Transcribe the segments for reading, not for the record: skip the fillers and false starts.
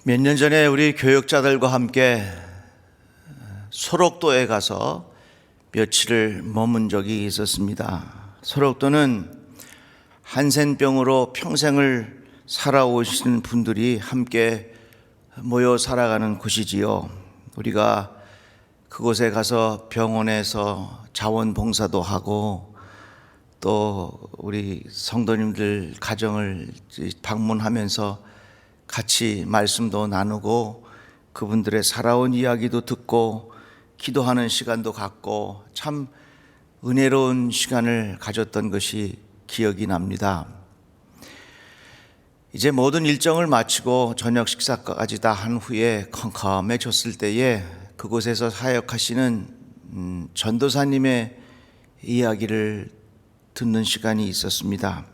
몇 년 전에 우리 교육자들과 함께 소록도에 가서 며칠을 머문 적이 있었습니다. 소록도는 한센병으로 평생을 살아오신 분들이 함께 모여 살아가는 곳이지요. 우리가 그곳에 가서 병원에서 자원봉사도 하고 또 우리 성도님들 가정을 방문하면서 같이 말씀도 나누고 그분들의 살아온 이야기도 듣고 기도하는 시간도 갖고 참 은혜로운 시간을 가졌던 것이 기억이 납니다. 이제 모든 일정을 마치고 저녁 식사까지 다 한 후에 컴컴해졌을 때에 그곳에서 사역하시는 전도사님의 이야기를 듣는 시간이 있었습니다.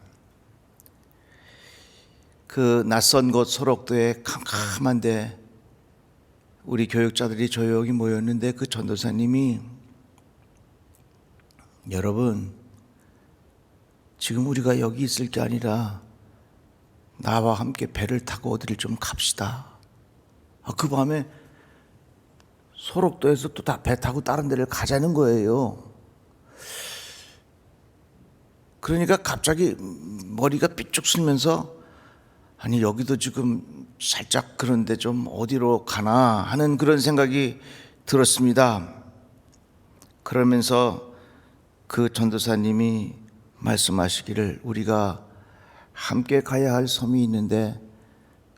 그 낯선 곳 소록도에 캄캄한데 우리 교육자들이 조용히 모였는데 그 전도사님이 여러분, 지금 우리가 여기 있을 게 아니라 나와 함께 배를 타고 어디를 좀 갑시다. 그 밤에 소록도에서 또 다 배 타고 다른 데를 가자는 거예요. 그러니까 갑자기 머리가 삐쭉 쓰면서 아니 여기도 지금 살짝 그런데 좀 어디로 가나 하는 그런 생각이 들었습니다. 그러면서 그 전도사님이 말씀하시기를 우리가 함께 가야 할 섬이 있는데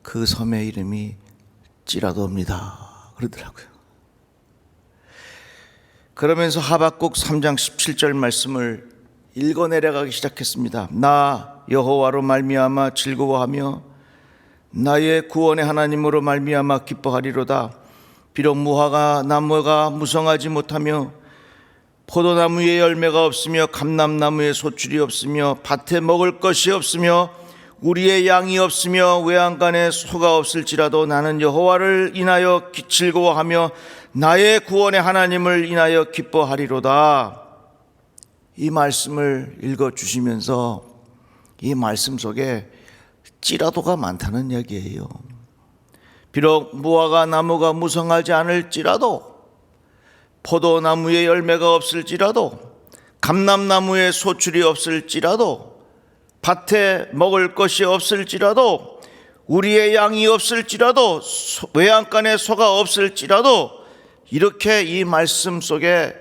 그 섬의 이름이 찌라도입니다 그러더라고요. 그러면서 하박국 3장 17절 말씀을 읽어 내려가기 시작했습니다. 나 여호와로 말미암아 즐거워하며 나의 구원의 하나님으로 말미암아 기뻐하리로다. 비록 무화과 나무가 무성하지 못하며 포도나무에 열매가 없으며 감람나무에 소출이 없으며 밭에 먹을 것이 없으며 우리의 양이 없으며 외양간에 소가 없을지라도 나는 여호와를 인하여 즐거워하며 나의 구원의 하나님을 인하여 기뻐하리로다. 이 말씀을 읽어주시면서 이 말씀 속에 찌라도가 많다는 이야기예요. 비록 무화과 나무가 무성하지 않을지라도 포도나무에 열매가 없을지라도 감람나무에 소출이 없을지라도 밭에 먹을 것이 없을지라도 우리의 양이 없을지라도 외양간에 소가 없을지라도 이렇게 이 말씀 속에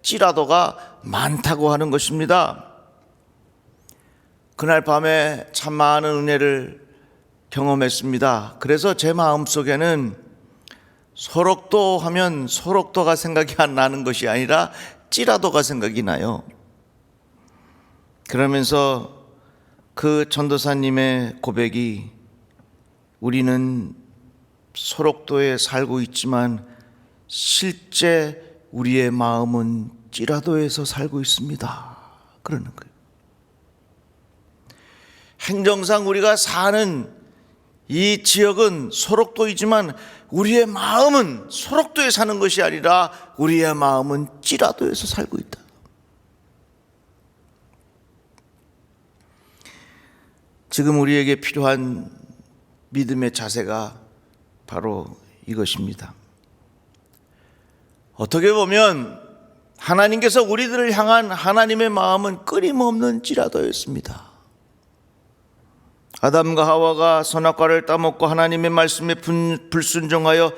찌라도가 많다고 하는 것입니다. 그날 밤에 참 많은 은혜를 경험했습니다. 그래서 제 마음속에는 소록도 하면 소록도가 생각이 안 나는 것이 아니라 찌라도가 생각이 나요. 그러면서 그 전도사님의 고백이 우리는 소록도에 살고 있지만 실제 우리의 마음은 찌라도에서 살고 있습니다 그러는 거예요. 행정상 우리가 사는 이 지역은 소록도이지만 우리의 마음은 소록도에 사는 것이 아니라 우리의 마음은 찌라도에서 살고 있다. 지금 우리에게 필요한 믿음의 자세가 바로 이것입니다. 어떻게 보면 하나님께서 우리들을 향한 하나님의 마음은 끊임없는 찌라도였습니다. 아담과 하와가 선악과를 따먹고 하나님의 말씀에 불순종하여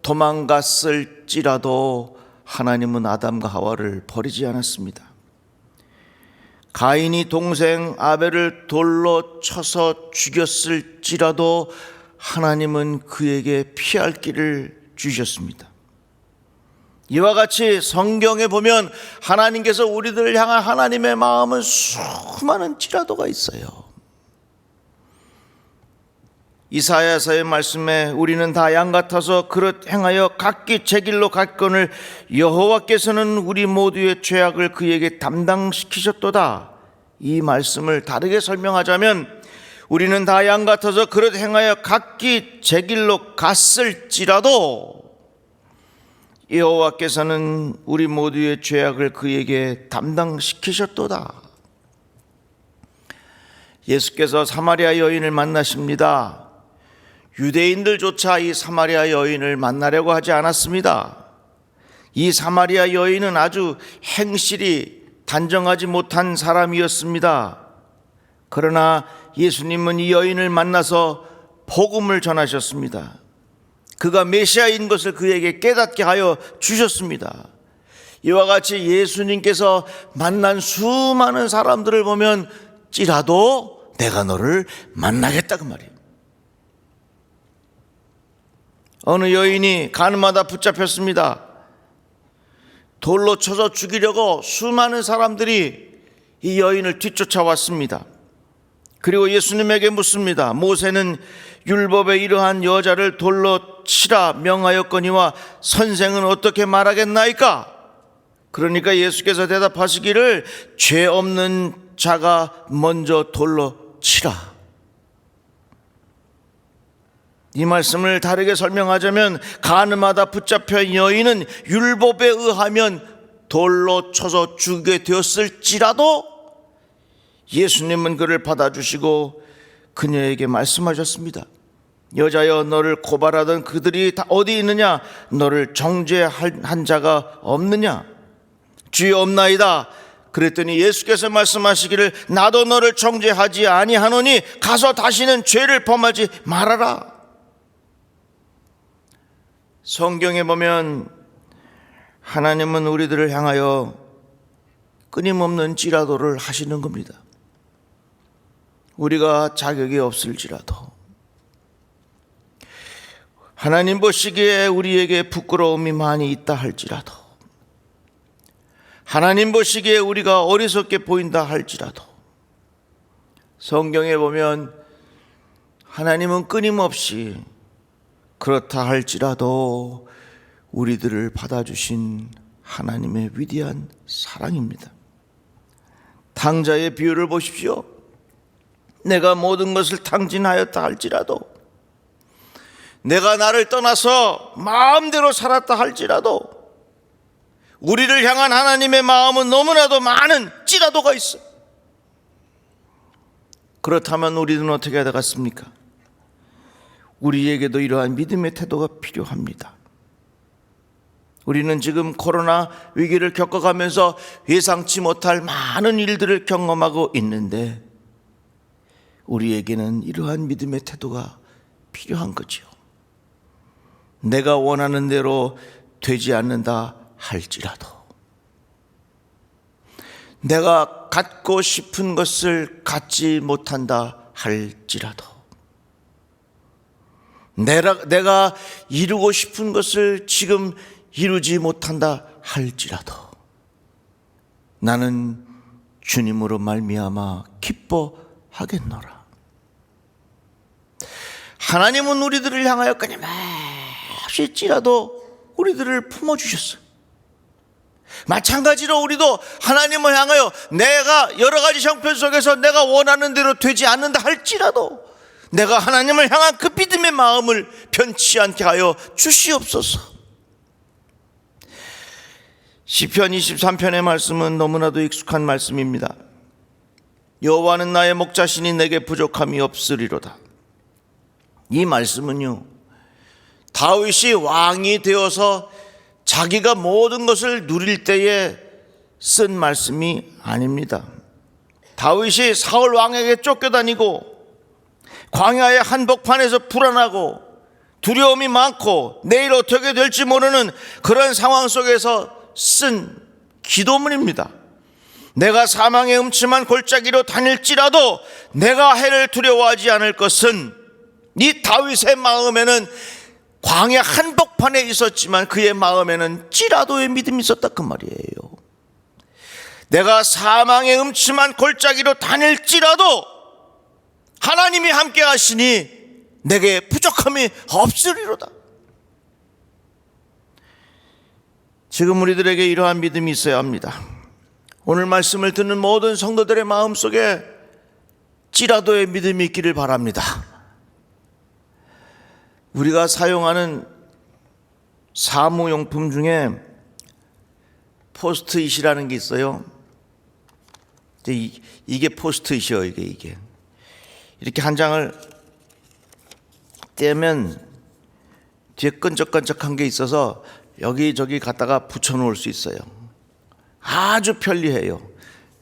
도망갔을지라도 하나님은 아담과 하와를 버리지 않았습니다. 가인이 동생 아벨을 돌로 쳐서 죽였을지라도 하나님은 그에게 피할 길을 주셨습니다. 이와 같이 성경에 보면 하나님께서 우리들을 향한 하나님의 마음은 수많은 찌라도가 있어요. 이사야서의 말씀에 우리는 다 양 같아서 그릇 행하여 각기 제 길로 갔거늘 여호와께서는 우리 모두의 죄악을 그에게 담당시키셨도다. 이 말씀을 다르게 설명하자면 우리는 다 양 같아서 그릇 행하여 각기 제 길로 갔을지라도 여호와께서는 우리 모두의 죄악을 그에게 담당시키셨도다. 예수께서 사마리아 여인을 만나십니다. 유대인들조차 이 사마리아 여인을 만나려고 하지 않았습니다. 이 사마리아 여인은 아주 행실이 단정하지 못한 사람이었습니다. 그러나 예수님은 이 여인을 만나서 복음을 전하셨습니다. 그가 메시아인 것을 그에게 깨닫게 하여 주셨습니다. 이와 같이 예수님께서 만난 수많은 사람들을 보면 찌라도 내가 너를 만나겠다 그 말이에요. 어느 여인이 가늠하다 붙잡혔습니다. 돌로 쳐서 죽이려고 수많은 사람들이 이 여인을 뒤쫓아왔습니다. 그리고 예수님에게 묻습니다. 모세는 율법에 이러한 여자를 돌로 치라 명하였거니와 선생은 어떻게 말하겠나이까? 그러니까 예수께서 대답하시기를 죄 없는 자가 먼저 돌로 치라. 이 말씀을 다르게 설명하자면 가늠하다 붙잡힌 여인은 율법에 의하면 돌로 쳐서 죽게 되었을지라도 예수님은 그를 받아주시고 그녀에게 말씀하셨습니다. 여자여, 너를 고발하던 그들이 다 어디 있느냐? 너를 정죄한 자가 없느냐? 주여, 없나이다. 그랬더니 예수께서 말씀하시기를 나도 너를 정죄하지 아니하노니 가서 다시는 죄를 범하지 말아라. 성경에 보면 하나님은 우리들을 향하여 끊임없는 찌라도를 하시는 겁니다. 우리가 자격이 없을지라도, 하나님 보시기에 우리에게 부끄러움이 많이 있다 할지라도, 하나님 보시기에 우리가 어리석게 보인다 할지라도, 성경에 보면 하나님은 끊임없이 그렇다 할지라도 우리들을 받아주신 하나님의 위대한 사랑입니다. 탕자의 비유를 보십시오. 내가 모든 것을 탕진하였다 할지라도, 내가 나를 떠나서 마음대로 살았다 할지라도 우리를 향한 하나님의 마음은 너무나도 많은 찌라도가 있어. 그렇다면 우리는 어떻게 해야 되겠습니까? 우리에게도 이러한 믿음의 태도가 필요합니다. 우리는 지금 코로나 위기를 겪어가면서 예상치 못할 많은 일들을 경험하고 있는데 우리에게는 이러한 믿음의 태도가 필요한 거죠. 내가 원하는 대로 되지 않는다 할지라도, 내가 갖고 싶은 것을 갖지 못한다 할지라도, 내가 이루고 싶은 것을 지금 이루지 못한다 할지라도 나는 주님으로 말미암아 기뻐하겠노라. 하나님은 우리들을 향하여 끊임없이 찌라도 우리들을 품어주셨어요. 마찬가지로 우리도 하나님을 향하여 내가 여러 가지 형편 속에서 내가 원하는 대로 되지 않는다 할지라도 내가 하나님을 향한 그 믿음의 마음을 변치 않게 하여 주시옵소서. 시편 23편의 말씀은 너무나도 익숙한 말씀입니다. 여호와는 나의 목자시니 내게 부족함이 없으리로다. 이 말씀은요, 다윗이 왕이 되어서 자기가 모든 것을 누릴 때에 쓴 말씀이 아닙니다. 다윗이 사울 왕에게 쫓겨다니고 광야의 한복판에서 불안하고 두려움이 많고 내일 어떻게 될지 모르는 그런 상황 속에서 쓴 기도문입니다. 내가 사망의 음침한 골짜기로 다닐지라도 내가 해를 두려워하지 않을 것은, 이 다윗의 마음에는 광야 한복판에 있었지만 그의 마음에는 찌라도의 믿음이 있었다 그 말이에요. 내가 사망의 음침한 골짜기로 다닐지라도 하나님이 함께 하시니 내게 부족함이 없으리로다. 지금 우리들에게 이러한 믿음이 있어야 합니다. 오늘 말씀을 듣는 모든 성도들의 마음속에 찌라도의 믿음이 있기를 바랍니다. 우리가 사용하는 사무용품 중에 포스트잇이라는 게 있어요. 이게 포스트잇이에요. 이게 이렇게 한 장을 떼면 뒤에 끈적끈적한 게 있어서 여기저기 갖다가 붙여놓을 수 있어요. 아주 편리해요.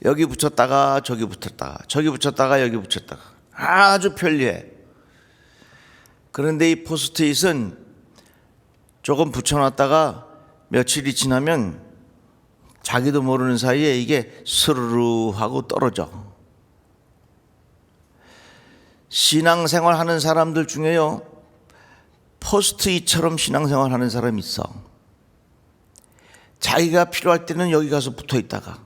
여기 붙였다가 저기 붙였다가 저기 붙였다가 여기 붙였다가 아주 편리해. 그런데 이 포스트잇은 조금 붙여놨다가 며칠이 지나면 자기도 모르는 사이에 이게 스르르 하고 떨어져. 신앙생활 하는 사람들 중에요, 포스트잇처럼 신앙생활 하는 사람이 있어. 자기가 필요할 때는 여기 가서 붙어 있다가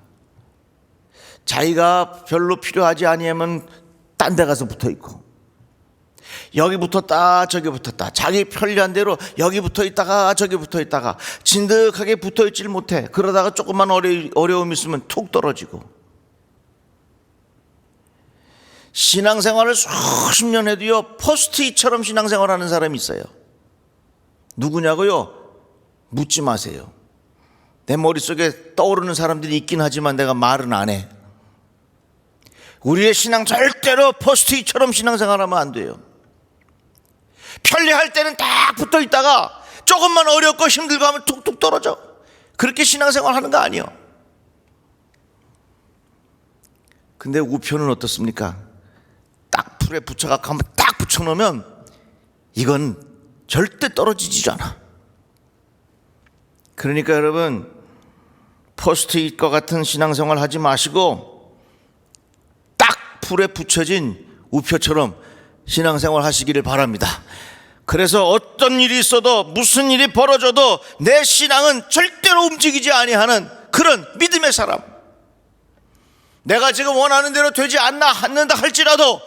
자기가 별로 필요하지 아니하면 딴 데 가서 붙어 있고, 여기 붙었다 저기 붙었다, 자기 편리한 대로 여기 붙어 있다가 저기 붙어 있다가 진득하게 붙어 있질 못해. 그러다가 조금만 어려움 있으면 툭 떨어지고. 신앙생활을 수십 년 해도요, 포스트잇처럼 신앙생활하는 사람이 있어요. 누구냐고요? 묻지 마세요. 내 머릿속에 떠오르는 사람들이 있긴 하지만 내가 말은 안 해. 우리의 신앙 절대로 포스트잇처럼 신앙생활하면 안 돼요. 편리할 때는 딱 붙어 있다가 조금만 어렵고 힘들고 하면 툭툭 떨어져. 그렇게 신앙생활 하는 거 아니에요. 근데 우표는 어떻습니까? 딱 풀에 붙여갖고 한번 딱 붙여놓으면 이건 절대 떨어지지 않아. 그러니까 여러분, 포스트잇과 같은 신앙생활 하지 마시고 딱 풀에 붙여진 우표처럼 신앙생활 하시기를 바랍니다. 그래서 어떤 일이 있어도 무슨 일이 벌어져도 내 신앙은 절대로 움직이지 아니하는 그런 믿음의 사람. 내가 지금 원하는 대로 되지 않는다 할지라도,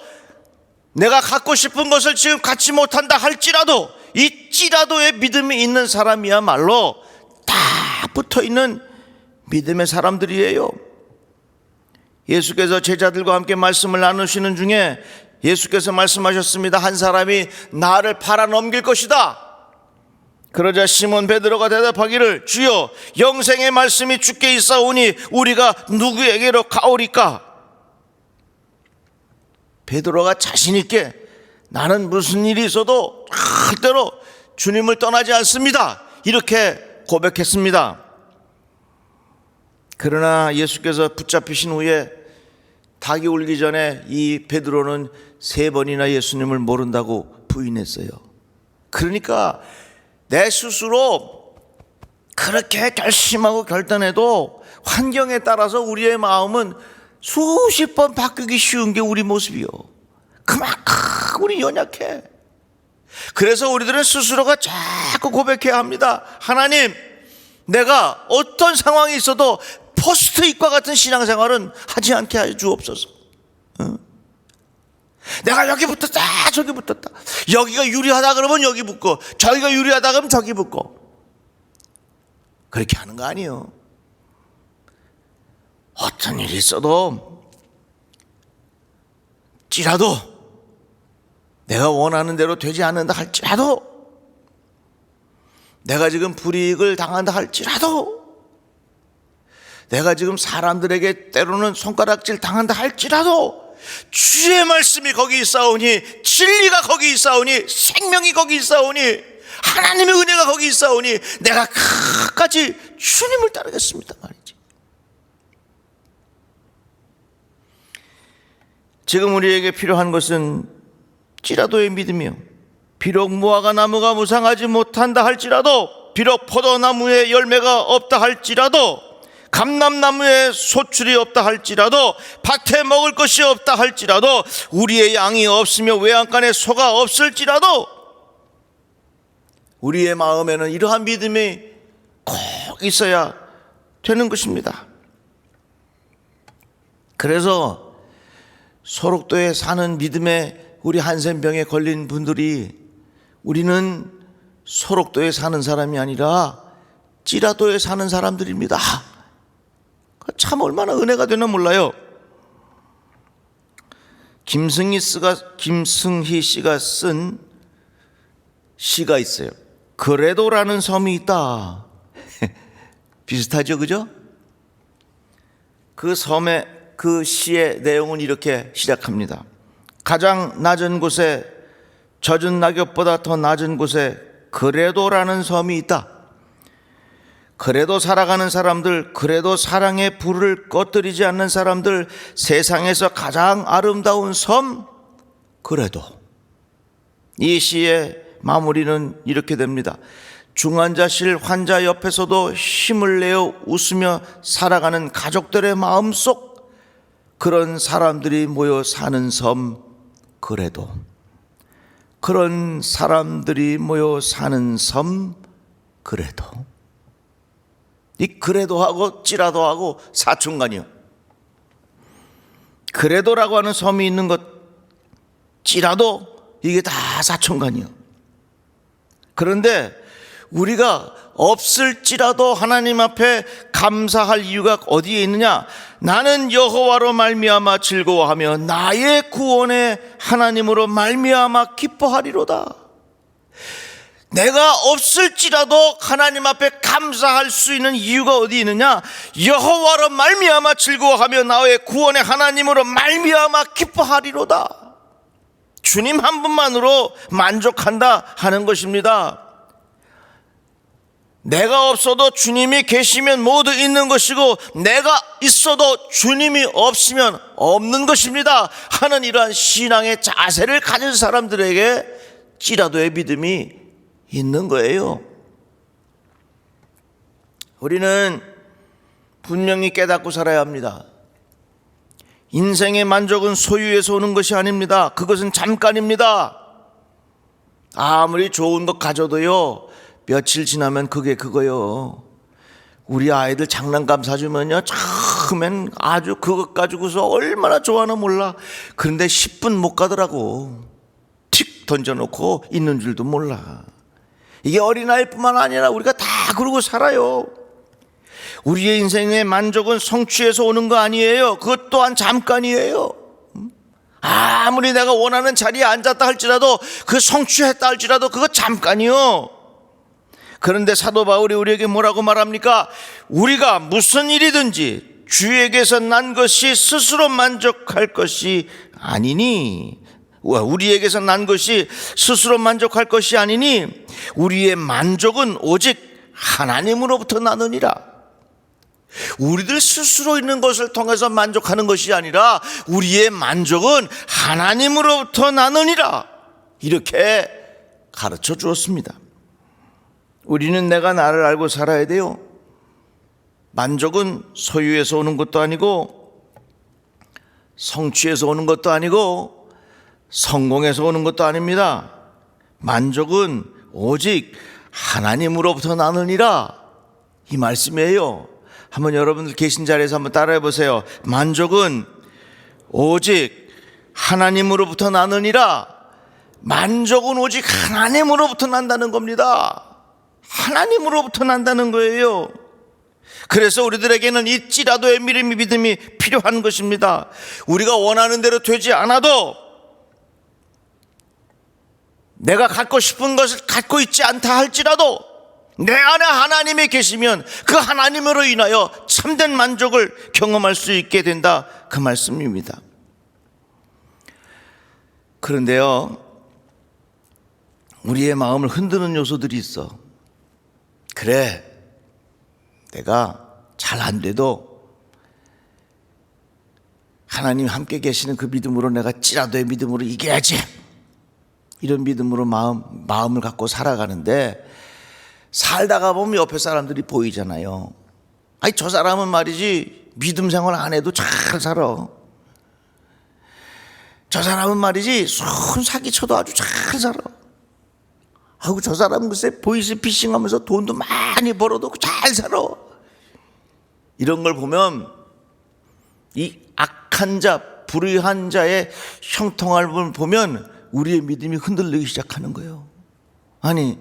내가 갖고 싶은 것을 지금 갖지 못한다 할지라도, 이 찌라도의 믿음이 있는 사람이야말로 다 붙어있는 믿음의 사람들이에요. 예수께서 제자들과 함께 말씀을 나누시는 중에 예수께서 말씀하셨습니다. 한 사람이 나를 팔아 넘길 것이다. 그러자 시몬 베드로가 대답하기를, 주여, 영생의 말씀이 주께 있사오니 우리가 누구에게로 가오리까? 베드로가 자신 있게 나는 무슨 일이 있어도 절대로 주님을 떠나지 않습니다, 이렇게 고백했습니다. 그러나 예수께서 붙잡히신 후에 닭이 울기 전에 이 베드로는 3번이나 예수님을 모른다고 부인했어요. 그러니까 내 스스로 그렇게 결심하고 결단해도 환경에 따라서 우리의 마음은 수십 번 바뀌기 쉬운 게 우리 모습이요. 그만큼 우리 연약해. 그래서 우리들은 스스로가 자꾸 고백해야 합니다. 하나님, 내가 어떤 상황이 있어도 포스트잇과 같은 신앙생활은 하지 않게 해 주옵소서. 내가 여기 붙었다 저기 붙었다, 여기가 유리하다 그러면 여기 붙고 저기가 유리하다 그러면 저기 붙고, 그렇게 하는 거 아니에요. 어떤 일이 있어도 찌라도, 내가 원하는 대로 되지 않는다 할지라도, 내가 지금 불이익을 당한다 할지라도, 내가 지금 사람들에게 때로는 손가락질 당한다 할지라도 주의 말씀이 거기 있사오니, 진리가 거기 있사오니, 생명이 거기 있사오니, 하나님의 은혜가 거기 있사오니 내가 끝까지 주님을 따르겠습니다 말이지. 지금 우리에게 필요한 것은 찌라도의 믿음이요. 비록 무화과 나무가 무성하지 못한다 할지라도, 비록 포도나무에 열매가 없다 할지라도, 감람나무에 소출이 없다 할지라도, 밭에 먹을 것이 없다 할지라도, 우리의 양이 없으며 외양간에 소가 없을지라도, 우리의 마음에는 이러한 믿음이 꼭 있어야 되는 것입니다. 그래서 소록도에 사는 믿음의 우리 한센병에 걸린 분들이, 우리는 소록도에 사는 사람이 아니라 찌라도에 사는 사람들입니다. 참 얼마나 은혜가 되나 몰라요. 김승희 씨가 쓴 시가 있어요. 그래도라는 섬이 있다. 비슷하죠, 그죠? 그 섬의 그 시의 내용은 이렇게 시작합니다. 가장 낮은 곳에 젖은 낙엽보다 더 낮은 곳에 그래도라는 섬이 있다. 그래도 살아가는 사람들, 그래도 사랑의 불을 꺼뜨리지 않는 사람들, 세상에서 가장 아름다운 섬, 그래도. 이 시의 마무리는 이렇게 됩니다. 중환자실 환자 옆에서도 힘을 내어 웃으며 살아가는 가족들의 마음속, 그런 사람들이 모여 사는 섬, 그래도. 그런 사람들이 모여 사는 섬, 그래도. 이 그래도 하고 찌라도 하고 사춘간이요. 그래도라고 하는 섬이 있는 것, 찌라도, 이게 다 사춘간이요. 그런데 우리가 없을지라도 하나님 앞에 감사할 이유가 어디에 있느냐? 나는 여호와로 말미암아 즐거워하며 나의 구원의 하나님으로 말미암아 기뻐하리로다. 내가 없을지라도 하나님 앞에 감사할 수 있는 이유가 어디 있느냐? 여호와로 말미암아 즐거워하며 나의 구원의 하나님으로 말미암아 기뻐하리로다. 주님 한 분만으로 만족한다 하는 것입니다. 내가 없어도 주님이 계시면 모두 있는 것이고, 내가 있어도 주님이 없으면 없는 것입니다 하는 이러한 신앙의 자세를 가진 사람들에게 찌라도의 믿음이 있는 거예요. 우리는 분명히 깨닫고 살아야 합니다. 인생의 만족은 소유에서 오는 것이 아닙니다. 그것은 잠깐입니다. 아무리 좋은 것 가져도요, 며칠 지나면 그게 그거요. 우리 아이들 장난감 사주면요, 처음엔 아주 그것 가지고서 얼마나 좋아하나 몰라. 그런데 10분 못 가더라고. 틱 던져놓고 있는 줄도 몰라. 이게 어린아이뿐만 아니라 우리가 다 그러고 살아요. 우리의 인생의 만족은 성취에서 오는 거 아니에요. 그것 또한 잠깐이에요. 아무리 내가 원하는 자리에 앉았다 할지라도, 그 성취했다 할지라도 그거 잠깐이요. 그런데 사도 바울이 우리에게 뭐라고 말합니까? 우리가 무슨 일이든지 주에게서 난 것이 스스로 만족할 것이 아니니, 우리에게서 난 것이 스스로 만족할 것이 아니니 우리의 만족은 오직 하나님으로부터 나느니라. 우리들 스스로 있는 것을 통해서 만족하는 것이 아니라 우리의 만족은 하나님으로부터 나느니라, 이렇게 가르쳐 주었습니다. 우리는 내가 나를 알고 살아야 돼요. 만족은 소유에서 오는 것도 아니고, 성취에서 오는 것도 아니고, 성공에서 오는 것도 아닙니다. 만족은 오직 하나님으로부터 나느니라, 이 말씀이에요. 한번 여러분들 계신 자리에서 한번 따라해 보세요. 만족은 오직 하나님으로부터 나느니라. 만족은 오직 하나님으로부터 난다는 겁니다. 하나님으로부터 난다는 거예요. 그래서 우리들에게는 이 찌라도의 믿음이 필요한 것입니다. 우리가 원하는 대로 되지 않아도, 내가 갖고 싶은 것을 갖고 있지 않다 할지라도 내 안에 하나님이 계시면 그 하나님으로 인하여 참된 만족을 경험할 수 있게 된다, 그 말씀입니다. 그런데요, 우리의 마음을 흔드는 요소들이 있어. 그래, 내가 잘 안 돼도 하나님 함께 계시는 그 믿음으로 내가 찌라도의 믿음으로 이겨야지, 이런 믿음으로 마음을 갖고 살아가는데, 살다가 보면 옆에 사람들이 보이잖아요. 아니, 저 사람은 말이지 믿음 생활 안 해도 잘 살아. 저 사람은 말이지 손 사기쳐도 아주 잘 살아. 아이고, 저 사람은 글쎄 보이스피싱 하면서 돈도 많이 벌어도 잘 살아. 이런 걸 보면 이 악한 자, 불의한 자의 형통함을 보면 우리의 믿음이 흔들리기 시작하는 거예요. 아니,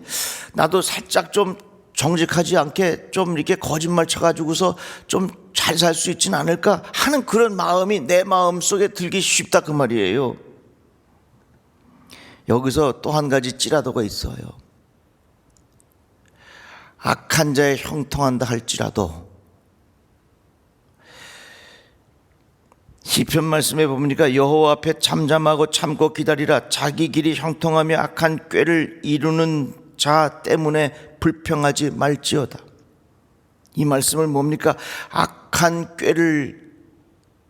나도 살짝 좀 정직하지 않게 좀 이렇게 거짓말 쳐가지고서 좀 잘 살 수 있진 않을까 하는 그런 마음이 내 마음 속에 들기 쉽다, 그 말이에요. 여기서 또 한 가지 찌라도가 있어요. 악한 자에 형통한다 할지라도 시편 말씀에 보니까 여호와 앞에 잠잠하고 참고 기다리라. 자기 길이 형통하며 악한 꾀를 이루는 자 때문에 불평하지 말지어다. 이 말씀을 뭡니까? 악한 꾀를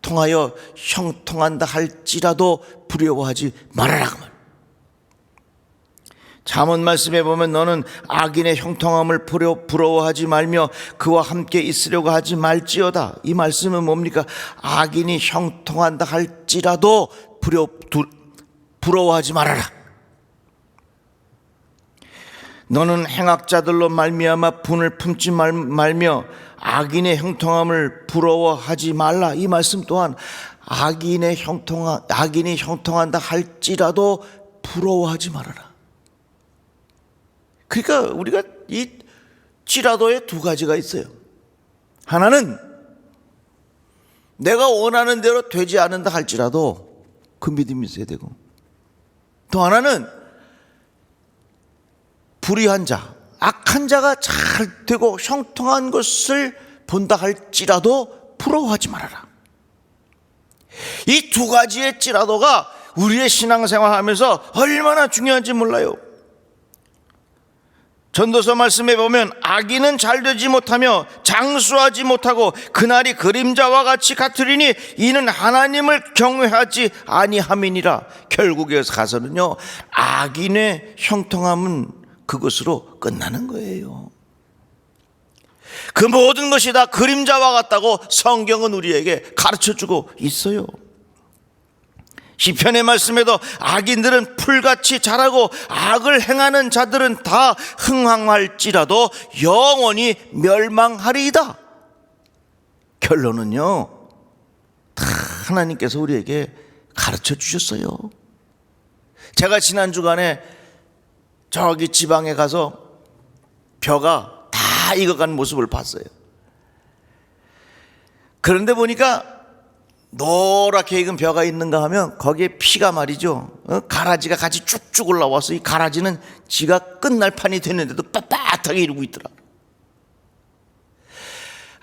통하여 형통한다 할지라도 두려워하지 말아라. 잠언 말씀에 보면 너는 악인의 형통함을 부러워하지 말며 그와 함께 있으려고 하지 말지어다. 이 말씀은 뭡니까? 악인이 형통한다 할지라도 부러워하지 말아라. 너는 행악자들로 말미암아 분을 품지 말며 악인의 형통함을 부러워하지 말라. 이 말씀 또한 악인이 형통한다 할지라도 부러워하지 말아라. 그러니까 우리가 이 찌라도에 두 가지가 있어요. 하나는 내가 원하는 대로 되지 않는다 할지라도 그 믿음이 있어야 되고, 또 하나는 불의한 자, 악한 자가 잘 되고 형통한 것을 본다 할지라도 부러워하지 말아라. 이 두 가지의 찌라도가 우리의 신앙생활 하면서 얼마나 중요한지 몰라요. 전도서 말씀에 보면 악인은 잘되지 못하며 장수하지 못하고 그날이 그림자와 같이 같으리니 이는 하나님을 경외하지 아니함이니라. 결국에 가서는요, 악인의 형통함은 그것으로 끝나는 거예요. 그 모든 것이 다 그림자와 같다고 성경은 우리에게 가르쳐주고 있어요. 시편의 말씀에도 악인들은 풀같이 자라고 악을 행하는 자들은 다 흥황할지라도 영원히 멸망하리이다. 결론은요, 다 하나님께서 우리에게 가르쳐 주셨어요. 제가 지난 주간에 저기 지방에 가서 벼가 다 익어간 모습을 봤어요. 그런데 보니까 노랗게 익은 벼가 있는가 하면 거기에 피가 말이죠, 가라지가 같이 쭉쭉 올라와서 이 가라지는 지가 끝날 판이 됐는데도 빳빳하게 이루고 있더라.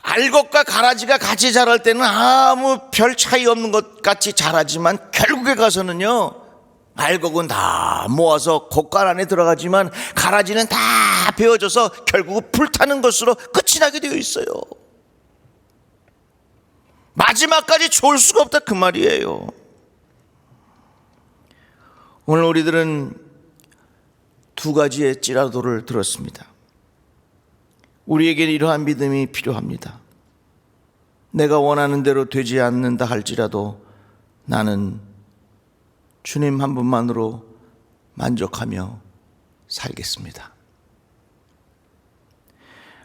알곡과 가라지가 같이 자랄 때는 아무 별 차이 없는 것 같이 자라지만 결국에 가서는요, 알곡은 다 모아서 곡간 안에 들어가지만 가라지는 다 베어져서 결국은 불타는 것으로 끝이 나게 되어 있어요. 마지막까지 좋을 수가 없다, 그 말이에요. 오늘 우리들은 두 가지의 찌라도를 들었습니다. 우리에게 이러한 믿음이 필요합니다. 내가 원하는 대로 되지 않는다 할지라도 나는 주님 한 분만으로 만족하며 살겠습니다.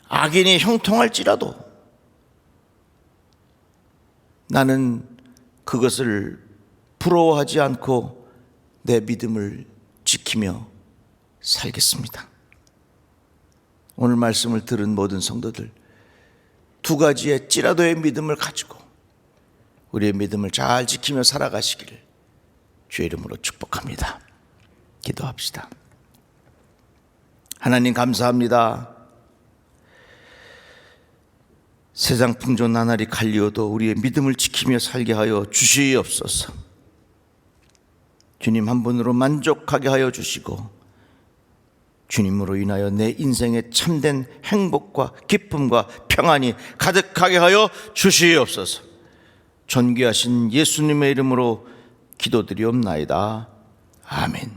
악인이 형통할지라도 나는 그것을 부러워하지 않고 내 믿음을 지키며 살겠습니다. 오늘 말씀을 들은 모든 성도들, 두 가지의 찌라도의 믿음을 가지고 우리의 믿음을 잘 지키며 살아가시기를 주의 이름으로 축복합니다. 기도합시다. 하나님 감사합니다. 세상 풍조 나날이 갈리어도 우리의 믿음을 지키며 살게 하여 주시옵소서. 주님 한 분으로 만족하게 하여 주시고 주님으로 인하여 내 인생에 참된 행복과 기쁨과 평안이 가득하게 하여 주시옵소서. 존귀하신 예수님의 이름으로 기도드리옵나이다. 아멘.